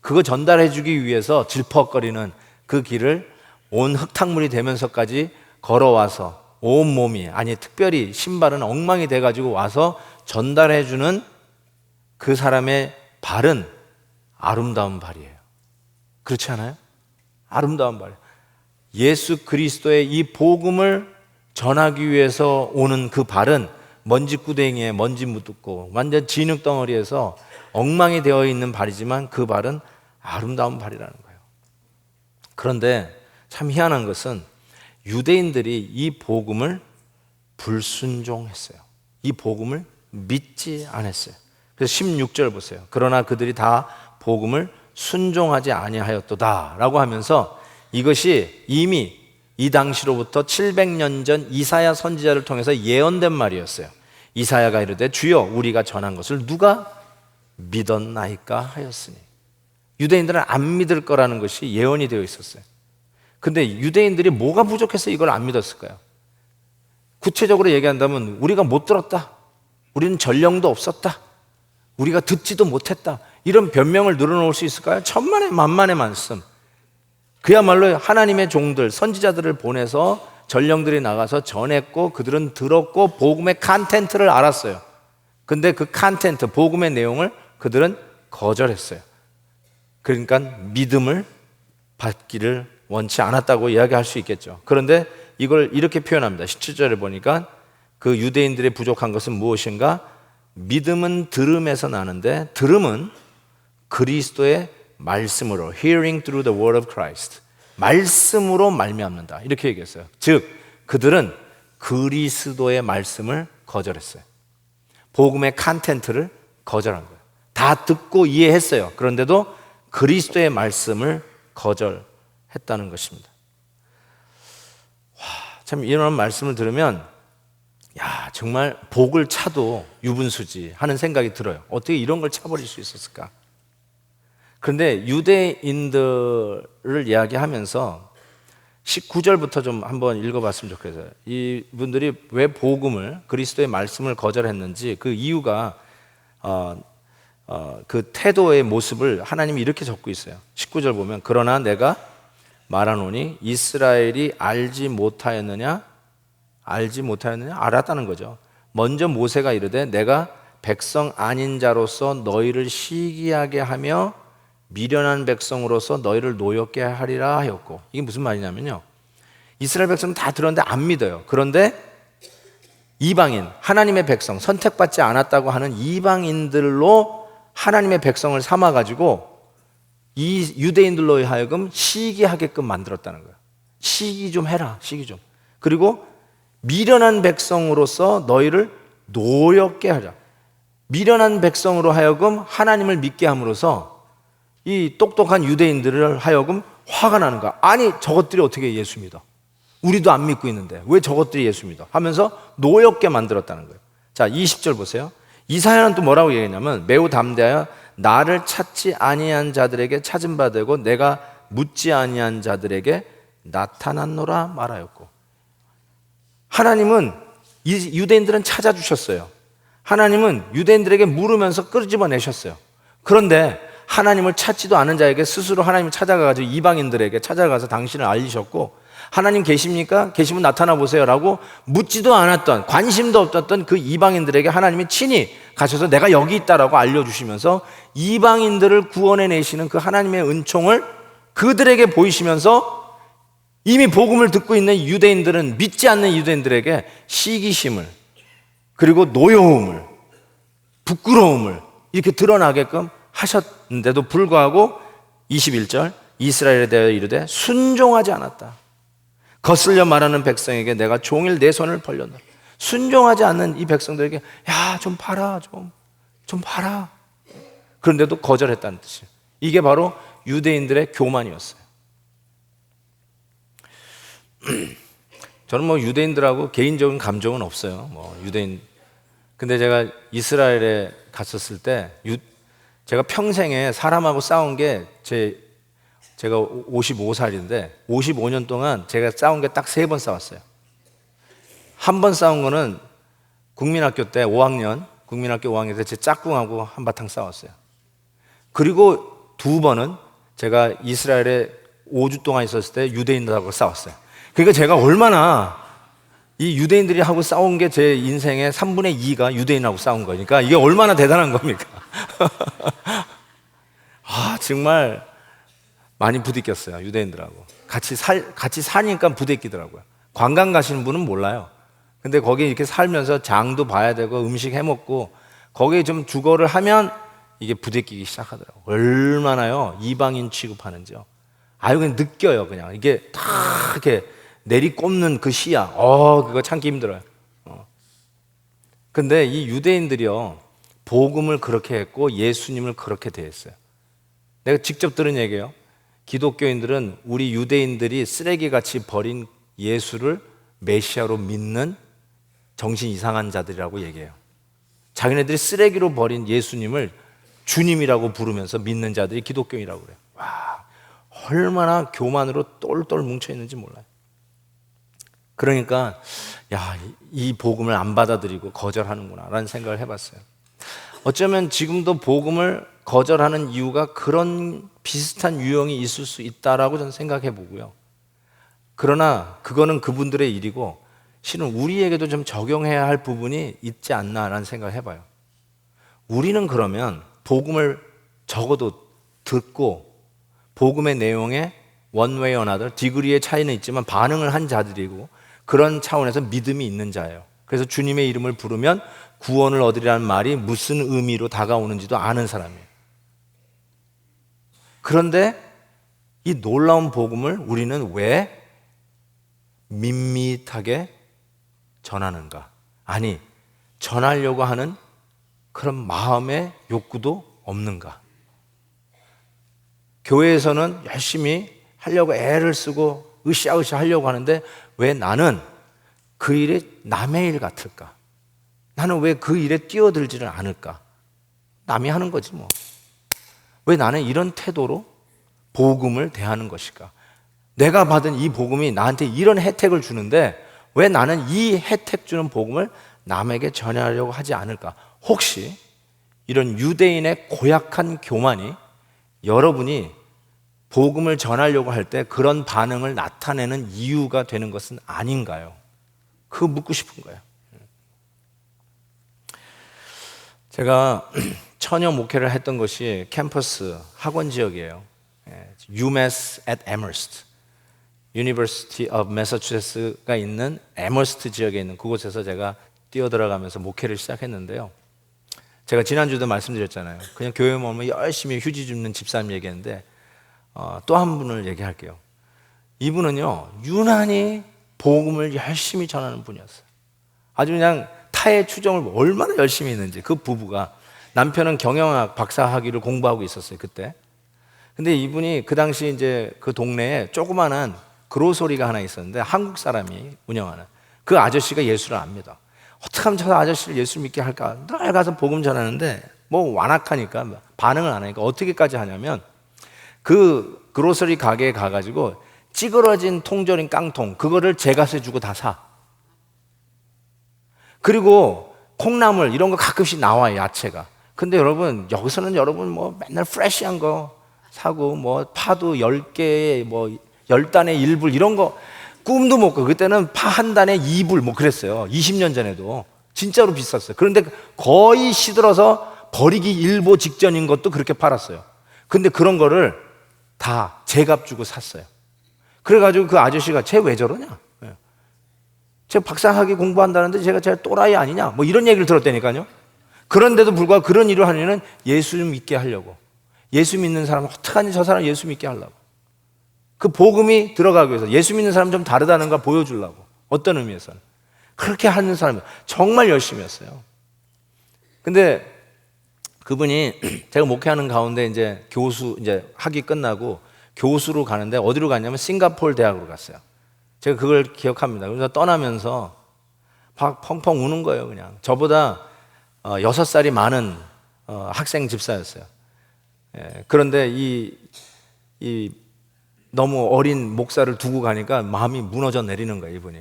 그거 전달해 주기 위해서 질퍽거리는 그 길을 온 흙탕물이 되면서까지 걸어와서 온 몸이, 아니 특별히 신발은 엉망이 돼가지고 와서 전달해 주는 그 사람의 발은 아름다운 발이에요. 그렇지 않아요? 아름다운 발. 예수 그리스도의 이 복음을 전하기 위해서 오는 그 발은 먼지구덩이에 먼지 묻고 완전 진흙덩어리에서 엉망이 되어 있는 발이지만 그 발은 아름다운 발이라는 거예요. 그런데 참 희한한 것은 유대인들이 이 복음을 불순종했어요. 이 복음을 믿지 않았어요. 그래서 16절 보세요. 그러나 그들이 다 복음을 순종하지 아니하였도다 라고 하면서 이것이 이미 이 당시로부터 700년 전 이사야 선지자를 통해서 예언된 말이었어요. 이사야가 이르되 주여 우리가 전한 것을 누가 믿었나이까 하였으니, 유대인들은 안 믿을 거라는 것이 예언이 되어 있었어요. 근데 유대인들이 뭐가 부족해서 이걸 안 믿었을까요? 구체적으로 얘기한다면 우리가 못 들었다, 우리는 전령도 없었다, 우리가 듣지도 못했다, 이런 변명을 늘어놓을 수 있을까요? 천만의 만만의 말씀. 그야말로 하나님의 종들, 선지자들을 보내서 전령들이 나가서 전했고 그들은 들었고 복음의 컨텐츠를 알았어요. 근데 그 컨텐츠, 복음의 내용을 그들은 거절했어요. 그러니까 믿음을 받기를 원치 않았다고 이야기할 수 있겠죠. 그런데 이걸 이렇게 표현합니다. 17절에 보니까 그 유대인들의 부족한 것은 무엇인가? 믿음은 들음에서 나는데, 들음은 그리스도의 말씀으로, hearing through the word of Christ, 말씀으로 말미암는다, 이렇게 얘기했어요. 즉 그들은 그리스도의 말씀을 거절했어요. 복음의 컨텐츠를 거절한 거예요. 다 듣고 이해했어요. 그런데도 그리스도의 말씀을 거절했다는 것입니다. 참 이런 말씀을 들으면 야, 정말 복을 차도 유분수지 하는 생각이 들어요. 어떻게 이런 걸 차버릴 수 있었을까? 그런데 유대인들을 이야기하면서 19절부터 좀 한번 읽어봤으면 좋겠어요. 이분들이 왜 복음을, 그리스도의 말씀을 거절했는지 그 이유가 그 태도의 모습을 하나님이 이렇게 적고 있어요. 19절 보면 그러나 내가 말하노니 이스라엘이 알지 못하였느냐? 알았다는 거죠. 먼저 모세가 이르되 내가 백성 아닌 자로서 너희를 시기하게 하며 미련한 백성으로서 너희를 노엽게 하리라 하였고, 이게 무슨 말이냐면요, 이스라엘 백성은 다 들었는데 안 믿어요. 그런데 이방인, 하나님의 백성, 선택받지 않았다고 하는 이방인들로 하나님의 백성을 삼아가지고 이 유대인들로 하여금 시기하게끔 만들었다는 거예요. 시기 좀 해라, 시기 좀. 그리고 미련한 백성으로서 너희를 노엽게 하자. 미련한 백성으로 하여금 하나님을 믿게 함으로써 이 똑똑한 유대인들을 하여금 화가 나는 거야. 아니 저것들이 어떻게 예수 믿어? 우리도 안 믿고 있는데 왜 저것들이 예수 믿어? 하면서 노엽게 만들었다는 거예요. 자, 20절 보세요. 이사야는 또 뭐라고 얘기했냐면 매우 담대하여 나를 찾지 아니한 자들에게 찾은 바 되고 내가 묻지 아니한 자들에게 나타났노라 말하였고, 하나님은 이 유대인들은 찾아주셨어요. 하나님은 유대인들에게 물으면서 끄집어내셨어요. 그런데 하나님을 찾지도 않은 자에게 스스로 하나님을 찾아가가지고 이방인들에게 찾아가서 당신을 알리셨고, 하나님 계십니까? 계시면 나타나 보세요 라고 묻지도 않았던, 관심도 없었던 그 이방인들에게 하나님이 친히 가셔서 내가 여기 있다라고 알려주시면서 이방인들을 구원해내시는 그 하나님의 은총을 그들에게 보이시면서 이미 복음을 듣고 있는 유대인들은, 믿지 않는 유대인들에게 시기심을, 그리고 노여움을, 부끄러움을 이렇게 드러나게끔 하셨는데도 불구하고 21절 이스라엘에 대하여 이르되 순종하지 않았다. 거슬려 말하는 백성에게 내가 종일 내 손을 벌렸노라. 순종하지 않는 이 백성들에게 야, 좀 봐라, 좀 봐라. 그런데도 거절했다는 뜻이에요. 이게 바로 유대인들의 교만이었어요. 저는 뭐 유대인들하고 개인적인 감정은 없어요. 뭐 유대인. 근데 제가 이스라엘에 갔었을 때 제가 평생에 사람하고 싸운 게 제가 55살인데 55년 동안 제가 싸운 게 딱 3번 싸웠어요. 한 번 싸운 거는 국민학교 때 5학년, 국민학교 5학년 때 제 짝꿍하고 한바탕 싸웠어요. 그리고 2번은 제가 이스라엘에 5주 동안 있었을 때 유대인들하고 싸웠어요. 그러니까 제가 얼마나 이 유대인들이 하고 싸운 게 제 인생의 3분의 2가 유대인하고 싸운 거니까 이게 얼마나 대단한 겁니까? 아, 정말 많이 부딪혔어요, 유대인들하고. 같이 사니까 부딪히더라고요. 관광 가시는 분은 몰라요. 근데 거기 이렇게 살면서 장도 봐야 되고 음식 해 먹고 거기에 좀 주거를 하면 이게 부딪히기 시작하더라고요. 얼마나요? 이방인 취급하는지요. 아유, 그냥 느껴요, 그냥. 이게 다 이렇게 내리꼽는 그 시야. 그거 참기 힘들어요. 근데 이 유대인들이요, 복음을 그렇게 했고 예수님을 그렇게 대했어요. 내가 직접 들은 얘기예요. 기독교인들은 우리 유대인들이 쓰레기같이 버린 예수를 메시아로 믿는 정신 이상한 자들이라고 얘기해요. 자기네들이 쓰레기로 버린 예수님을 주님이라고 부르면서 믿는 자들이 기독교인이라고 그래요. 와, 얼마나 교만으로 똘똘 뭉쳐 있는지 몰라요. 그러니까 야, 이 복음을 안 받아들이고 거절하는구나 라는 생각을 해봤어요. 어쩌면 지금도 복음을 거절하는 이유가 그런 비슷한 유형이 있을 수 있다라고 저는 생각해 보고요. 그러나 그거는 그분들의 일이고 실은 우리에게도 좀 적용해야 할 부분이 있지 않나라는 생각을 해봐요. 우리는 그러면 복음을 적어도 듣고 복음의 내용에 one way or another, 디그리의 차이는 있지만 반응을 한 자들이고 그런 차원에서 믿음이 있는 자예요. 그래서 주님의 이름을 부르면 구원을 얻으리라는 말이 무슨 의미로 다가오는지도 아는 사람이에요. 그런데 이 놀라운 복음을 우리는 왜 밋밋하게 전하는가? 아니, 전하려고 하는 그런 마음의 욕구도 없는가? 교회에서는 열심히 하려고 애를 쓰고 으쌰으쌰 하려고 하는데 왜 나는 그 일이 남의 일 같을까? 나는 왜 그 일에 뛰어들지를 않을까? 남이 하는 거지 뭐. 왜 나는 이런 태도로 복음을 대하는 것일까? 내가 받은 이 복음이 나한테 이런 혜택을 주는데 왜 나는 이 혜택 주는 복음을 남에게 전하려고 하지 않을까? 혹시 이런 유대인의 고약한 교만이 여러분이 복음을 전하려고 할 때 그런 반응을 나타내는 이유가 되는 것은 아닌가요? 그거 묻고 싶은 거예요. 제가 처녀 목회를 했던 것이 캠퍼스 학원 지역이에요. UMass at Amherst, University of Massachusetts가 있는 에머스트 지역에 있는 그곳에서 제가 뛰어들어가면서 목회를 시작했는데요. 제가 지난주도 말씀드렸잖아요. 그냥 교회 오면 열심히 휴지 줍는 집사님 얘기했는데 또 한 분을 얘기할게요. 이분은요 유난히 복음을 열심히 전하는 분이었어요. 아주 그냥 타의 추종을 얼마나 열심히 했는지. 그 부부가, 남편은 경영학 박사학위를 공부하고 있었어요 그때. 근데 이분이 그 당시 이제 그 동네에 조그마한 그로서리가 하나 있었는데 한국 사람이 운영하는, 그 아저씨가 예수를 압니다. 어떻게 하면 저 아저씨를 예수 믿게 할까? 늘 가서 복음 전하는데 뭐 완악하니까 반응을 안 하니까 어떻게까지 하냐면 그 그로서리 가게에 가가지고 찌그러진 통조림 깡통 그거를 제값에 주고 다 사. 그리고 콩나물 이런 거 가끔씩 나와요, 야채가. 근데 여러분 여기서는 여러분 뭐 맨날 프레시한 거 사고 뭐 파도 10개에 뭐 10단에 1불 이런 거 꿈도 못 꿔. 그때는 파 한 단에 2불 뭐 그랬어요. 20년 전에도 진짜로 비쌌어요. 그런데 거의 시들어서 버리기 일보 직전인 것도 그렇게 팔았어요. 근데 그런 거를 다 제값 주고 샀어요. 그래가지고 그 아저씨가 쟤 왜 저러냐? 쟤 박사학위 공부한다는데 제가 또라이 아니냐? 뭐 이런 얘기를 들었다니까요. 그런데도 불구하고 그런 일을 하려는 예수 믿게 하려고. 예수 믿는 사람은 어떡하니 저 사람 예수 믿게 하려고. 그 복음이 들어가기 위해서 예수 믿는 사람 좀 다르다는 걸 보여주려고. 어떤 의미에서는. 그렇게 하는 사람이 정말 열심히 했어요. 근데 그분이 제가 목회하는 가운데 이제 교수, 이제 학위 끝나고 교수로 가는데 어디로 갔냐면 싱가포르 대학으로 갔어요. 제가 그걸 기억합니다. 그래서 떠나면서 막 펑펑 우는 거예요, 그냥. 저보다 6살이 많은 학생 집사였어요. 그런데 이 너무 어린 목사를 두고 가니까 마음이 무너져 내리는 거예요, 이분이.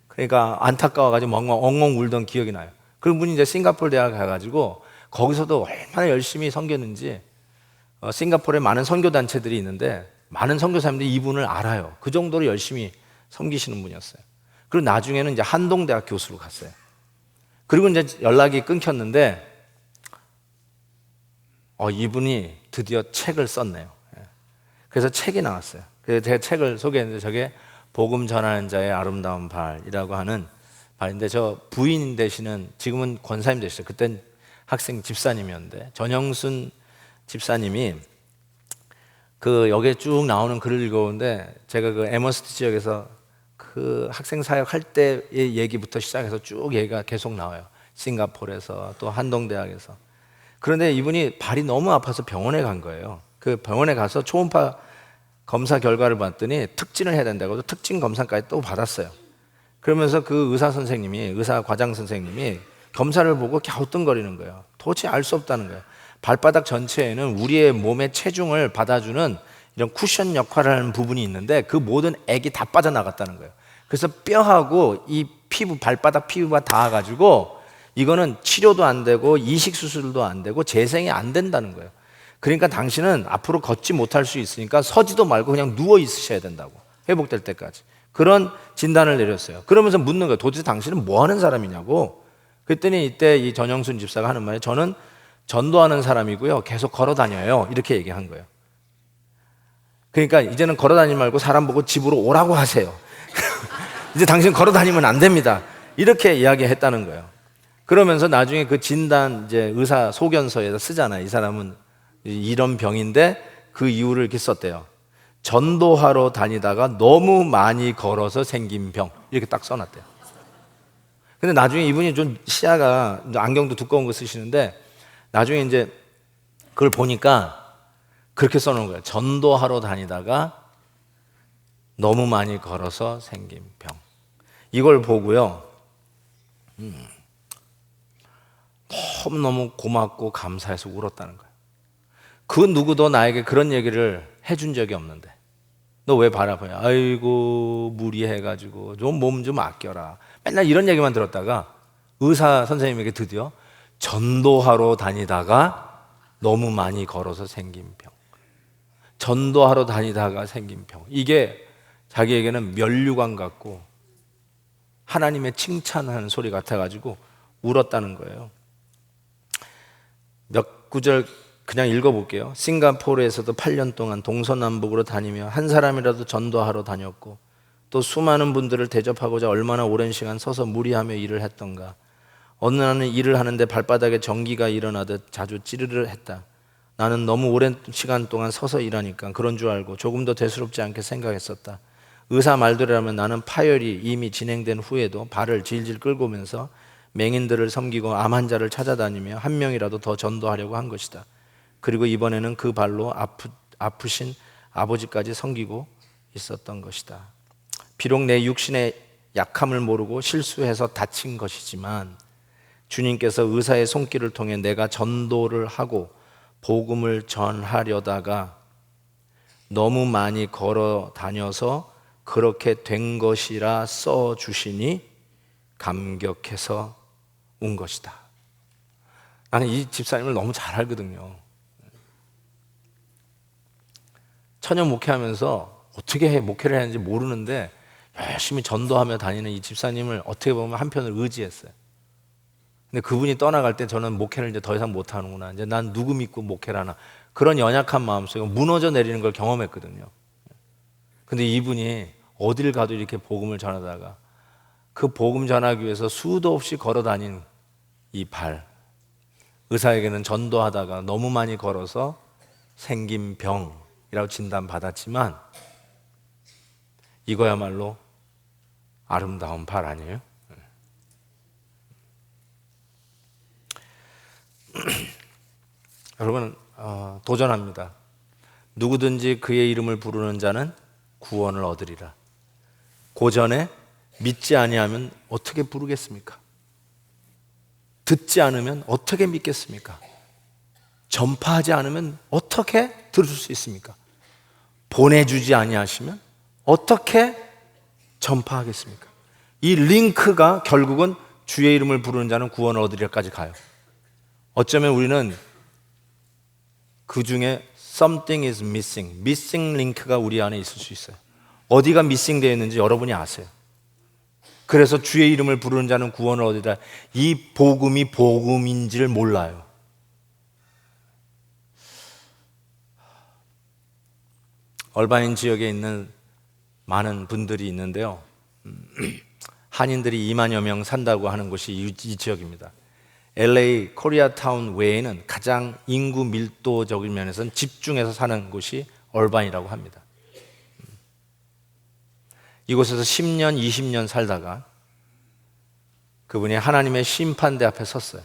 그러니까 안타까워가지고 엉엉 울던 기억이 나요. 그분이 이제 싱가포르 대학 가가지고 거기서도 얼마나 열심히 섬겼는지, 싱가포르에 많은 선교단체들이 있는데 많은 선교사님들이 이분을 알아요. 그 정도로 열심히 섬기시는 분이었어요. 그리고 나중에는 이제 한동대학 교수로 갔어요. 그리고 이제 연락이 끊겼는데 이분이 드디어 책을 썼네요. 그래서 책이 나왔어요. 그래서 제가 책을 소개했는데 저게 복음 전하는 자의 아름다운 발이라고 하는 발인데, 저 부인 되시는, 지금은 권사님 되시죠. 그땐 학생 집사님이었는데 전영순 집사님이 그 여기에 쭉 나오는 글을 읽어오는데, 제가 그 에머스트 지역에서 그 학생 사역 할 때의 얘기부터 시작해서 쭉 얘기가 계속 나와요. 싱가포르에서 또 한동대학에서. 그런데 이분이 발이 너무 아파서 병원에 간 거예요. 그 병원에 가서 초음파 검사 결과를 봤더니 특진을 해야 된다고 해서 특진 검사까지 또 받았어요. 그러면서 그 의사 과장 선생님이 검사를 보고 갸우뚱거리는 거예요. 도대체 알 수 없다는 거예요. 발바닥 전체에는 우리의 몸의 체중을 받아주는 이런 쿠션 역할을 하는 부분이 있는데 그 모든 액이 다 빠져나갔다는 거예요. 그래서 뼈하고 이 피부, 발바닥 피부가 닿아가지고 이거는 치료도 안 되고 이식 수술도 안 되고 재생이 안 된다는 거예요. 그러니까 당신은 앞으로 걷지 못할 수 있으니까 서지도 말고 그냥 누워 있으셔야 된다고, 회복될 때까지. 그런 진단을 내렸어요. 그러면서 묻는 거예요. 도대체 당신은 뭐 하는 사람이냐고. 그랬더니 이때 이 전영순 집사가 하는 말이, 저는 전도하는 사람이고요, 계속 걸어 다녀요, 이렇게 얘기한 거예요. 그러니까 이제는 걸어 다니지 말고 사람 보고 집으로 오라고 하세요. 이제 당신 걸어 다니면 안 됩니다, 이렇게 이야기했다는 거예요. 그러면서 나중에 그 진단 이제 의사 소견서에다 쓰잖아요. 이 사람은 이런 병인데 그 이유를 이렇게 썼대요. 전도하러 다니다가 너무 많이 걸어서 생긴 병, 이렇게 딱 써놨대요. 근데 나중에 이분이 좀 시야가, 안경도 두꺼운 거 쓰시는데 나중에 이제 그걸 보니까 그렇게 써놓은 거예요. 전도하러 다니다가 너무 많이 걸어서 생긴 병. 이걸 보고요, 너무너무 고맙고 감사해서 울었다는 거예요. 그 누구도 나에게 그런 얘기를 해준 적이 없는데, 너 왜 발 아파요? 아이고 무리해가지고 좀 몸 좀 아껴라, 맨날 이런 얘기만 들었다가 의사 선생님에게 드디어 전도하러 다니다가 너무 많이 걸어서 생긴 병, 전도하러 다니다가 생긴 병, 이게 자기에게는 면류관 같고 하나님의 칭찬하는 소리 같아가지고 울었다는 거예요. 몇 구절 그냥 읽어볼게요. 싱가포르에서도 8년 동안 동서남북으로 다니며 한 사람이라도 전도하러 다녔고, 또 수많은 분들을 대접하고자 얼마나 오랜 시간 서서 무리하며 일을 했던가. 어느 날은 일을 하는데 발바닥에 전기가 일어나듯 자주 찌르르 했다. 나는 너무 오랜 시간 동안 서서 일하니까 그런 줄 알고 조금 더 대수롭지 않게 생각했었다. 의사 말대로라면 나는 파열이 이미 진행된 후에도 발을 질질 끌고 오면서 맹인들을 섬기고 암 환자를 찾아다니며 한 명이라도 더 전도하려고 한 것이다. 그리고 이번에는 그 발로 아프신 아버지까지 섬기고 있었던 것이다. 비록 내 육신의 약함을 모르고 실수해서 다친 것이지만 주님께서 의사의 손길을 통해 내가 전도를 하고 복음을 전하려다가 너무 많이 걸어 다녀서 그렇게 된 것이라 써주시니 감격해서 운 것이다. 나는 이 집사님을 너무 잘 알거든요. 천연 목회하면서 어떻게 목회를 하는지 모르는데 열심히 전도하며 다니는 이 집사님을 어떻게 보면 한편으로 의지했어요. 근데 그분이 떠나갈 때 저는 목회를 이제 더 이상 못하는구나, 이제 난 누구 믿고 목회를 하나, 그런 연약한 마음속에 무너져 내리는 걸 경험했거든요. 근데 이분이 어딜 가도 이렇게 복음을 전하다가 그 복음 전하기 위해서 수도 없이 걸어 다닌 이 발, 의사에게는 전도하다가 너무 많이 걸어서 생긴 병이라고 진단받았지만 이거야말로 아름다운 발 아니에요? 여러분, 도전합니다. 누구든지 그의 이름을 부르는 자는 구원을 얻으리라. 고전에 믿지 아니하면 어떻게 부르겠습니까? 듣지 않으면 어떻게 믿겠습니까? 전파하지 않으면 어떻게 들을 수 있습니까? 보내주지 아니하시면 어떻게 전파하겠습니까? 이 링크가 결국은 주의 이름을 부르는 자는 구원을 얻으리라까지 가요. 어쩌면 우리는 그 중에 something is missing 링크가 우리 안에 있을 수 있어요. 어디가 missing 되어 있는지 여러분이 아세요. 그래서 주의 이름을 부르는 자는 구원을 얻으리라, 이 복음이 복음인지를 몰라요. 얼바인 지역에 있는 많은 분들이 있는데요, 한인들이 2만여 명 산다고 하는 곳이 이 지역입니다. LA 코리아타운 외에는 가장 인구 밀도적인 면에서는 집중해서 사는 곳이 얼바인이라고 합니다. 이곳에서 10년, 20년 살다가 그분이 하나님의 심판대 앞에 섰어요.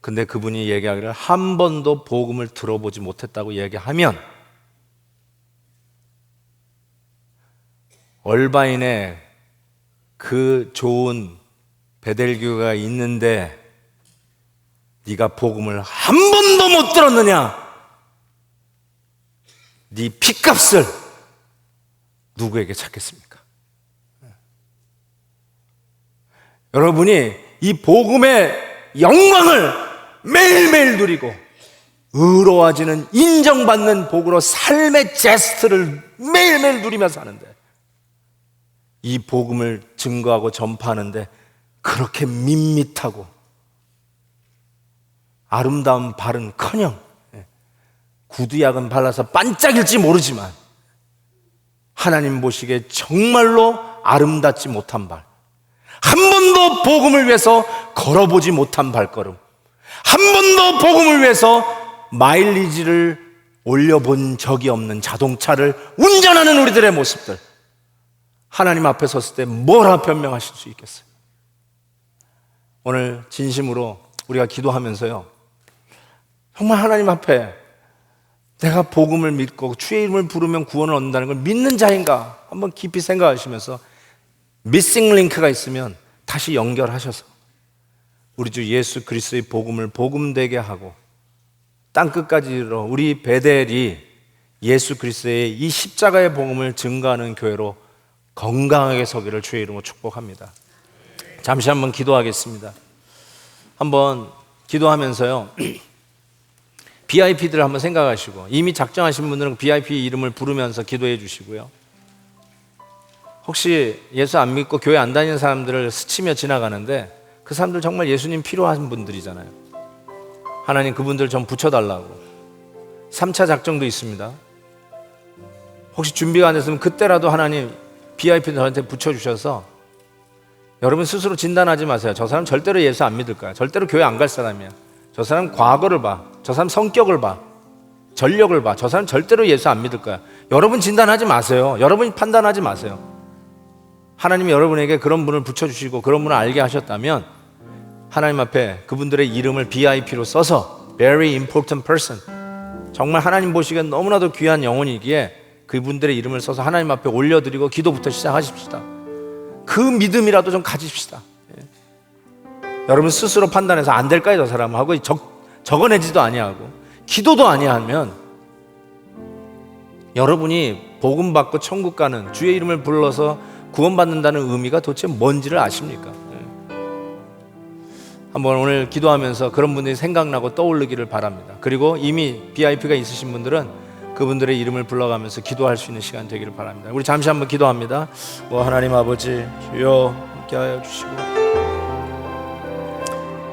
근데 그분이 얘기하기를 한 번도 복음을 들어보지 못했다고 얘기하면 얼바인에 그 좋은 베델교가 있는데 네가 복음을 한 번도 못 들었느냐? 네 핏값을 누구에게 찾겠습니까? 여러분이 이 복음의 영광을 매일매일 누리고 의로워지는 인정받는 복으로 삶의 제스트를 매일매일 누리며 사는데, 이 복음을 증거하고 전파하는데 그렇게 밋밋하고 아름다운 발은커녕 구두약은 발라서 반짝일지 모르지만 하나님 보시기에 정말로 아름답지 못한 발, 한 번도 복음을 위해서 걸어보지 못한 발걸음, 한 번도 복음을 위해서 마일리지를 올려본 적이 없는 자동차를 운전하는 우리들의 모습들, 하나님 앞에 섰을 때 뭐라 변명하실 수 있겠어요? 오늘 진심으로 우리가 기도하면서요, 정말 하나님 앞에 내가 복음을 믿고 주의 이름을 부르면 구원을 얻는다는 걸 믿는 자인가 한번 깊이 생각하시면서 미싱 링크가 있으면 다시 연결하셔서 우리 주 예수 그리스도의 복음을 복음되게 하고 땅끝까지 이르러 우리 베델이 예수 그리스도의 이 십자가의 복음을 증거하는 교회로 건강하게 서기를 주의 이름으로 축복합니다. 잠시 한번 기도하겠습니다. 한번 기도하면서요, BIP들을 한번 생각하시고, 이미 작정하신 분들은 BIP 이름을 부르면서 기도해 주시고요. 혹시 예수 안 믿고 교회 안 다니는 사람들을 스치며 지나가는데 그 사람들 정말 예수님 필요한 분들이잖아요. 하나님 그분들 좀 붙여달라고. 3차 작정도 있습니다. 혹시 준비가 안 됐으면 그때라도 하나님 BIP 저한테 붙여주셔서, 여러분 스스로 진단하지 마세요. 저 사람 절대로 예수 안 믿을 거야, 절대로 교회 안 갈 사람이야, 저 사람 과거를 봐, 저 사람 성격을 봐, 전력을 봐, 저 사람 절대로 예수 안 믿을 거야. 여러분 진단하지 마세요. 여러분이 판단하지 마세요. 하나님이 여러분에게 그런 분을 붙여주시고 그런 분을 알게 하셨다면 하나님 앞에 그분들의 이름을 BIP로 써서 Very important person, 정말 하나님 보시기엔 너무나도 귀한 영혼이기에 그분들의 이름을 써서 하나님 앞에 올려드리고 기도부터 시작하십시다. 그 믿음이라도 좀 가집시다. 여러분 스스로 판단해서 안 될까요 저 사람 하고 적어내지도 아니하고 기도도 아니하면 여러분이 복음 받고 천국 가는, 주의 이름을 불러서 구원받는다는 의미가 도대체 뭔지를 아십니까? 한번 오늘 기도하면서 그런 분들이 생각나고 떠오르기를 바랍니다. 그리고 이미 BIP가 있으신 분들은 그분들의 이름을 불러가면서 기도할 수 있는 시간 되기를 바랍니다. 우리 잠시 한번 기도합니다. 하나님 아버지, 주여 함께하여 주시고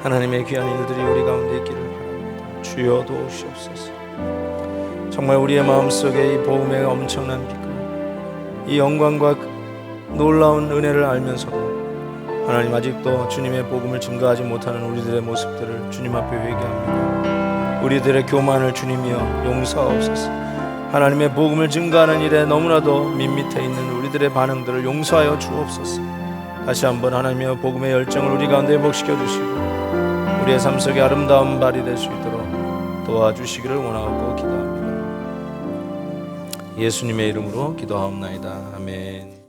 하나님의 귀한 일들이 우리 가운데 있기를 바랍니다. 주여 도우시옵소서. 정말 우리의 마음속에 이 복음의 엄청난 빛과 이 영광과 놀라운 은혜를 알면서도 하나님 아직도 주님의 복음을 증거하지 못하는 우리들의 모습들을 주님 앞에 회개합니다. 우리들의 교만을 주님이여 용서하옵소서. 하나님의 복음을 증거하는 일에 너무나도 밋밋해 있는 우리들의 반응들을 용서하여 주옵소서. 다시 한번 하나님의 복음의 열정을 우리 가운데 회복시켜 주시고 우리의 삶 속에 아름다운 발이 될 수 있도록 도와주시기를 원하고 기도합니다. 예수님의 이름으로 기도하옵나이다. 아멘.